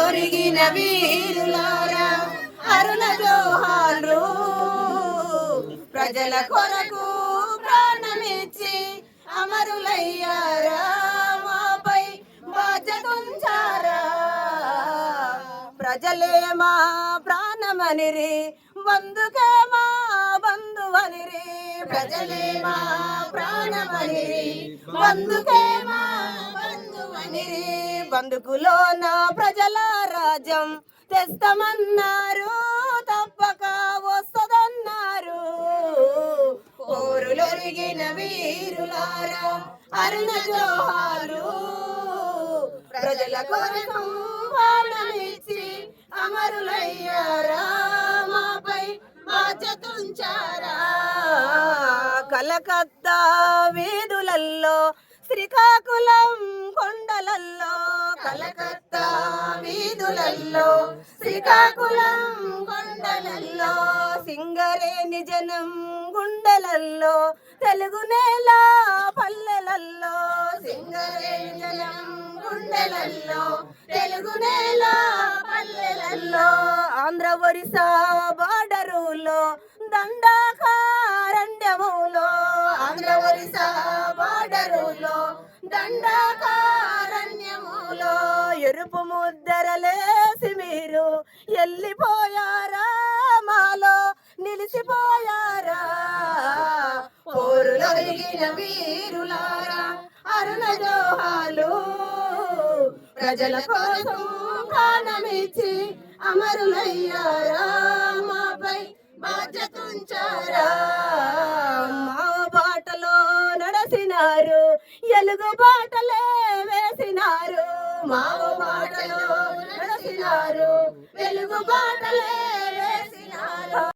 పోరులొరిగిన వీరులారా అరుణ జోహార్లు. ప్రజల కొరకు ప్రాణమిచ్చి అమరులయ్యారా, మాపై బాధ్యతుంచారా. ప్రజలే మా ప్రాణమనిరి, బంధుకే మా బంధువనిరి. ప్రజలే మా ప్రాణమనిరి, బంధుకే మా బంధువనిరి. బంధుకులోన ప్రజల రాజ్యం తెస్తమన్నారు, తప్పక వస్తదన్నారు. పోరులొరిగిన వీరులారా అరుణ జోహార్లు. ప్రజల కొరకు ప్రాణమిచ్చి అమరులయ్యారా, మాపై బాధ్యతుంచారా. కలకత్తా వీధులల్లో, శ్రీకాకుళం కొండలల్లో. కలకత్తా వీధులల్లో, శ్రీకాకుళం కొండలల్లో. సింగరేణి జనం గుండెలల్లో, తెలుగు నేల పల్లెలల్లో. సింగరేణి జనం గుండెలల్లో, తెలుగు నేల పల్లెలల్లో. ఆంధ్ర ఒరిస్సా బార్డరులో, దండాకారణ్యములో. ఆంధ్ర ఒరిస్సా బార్డరులో, దండాకారణ్యములో. ఎరుపు ముద్దరలేసి మీరు ఎల్లిపోయారా, మాలో నిలిచిపోయారా. పోరులొరిగిన వీరులారా అరుణ జోహార్లు. ప్రజల కోసం ప్రాణమిచ్చి అమరులయ్యారా, మాపై బాధ్యతుంచారా. మా బాటలో నడసినారు, ఎలుగు బాటలే వేసినారు. మా బాటలో నడసినారు, వెలుగు బాటలే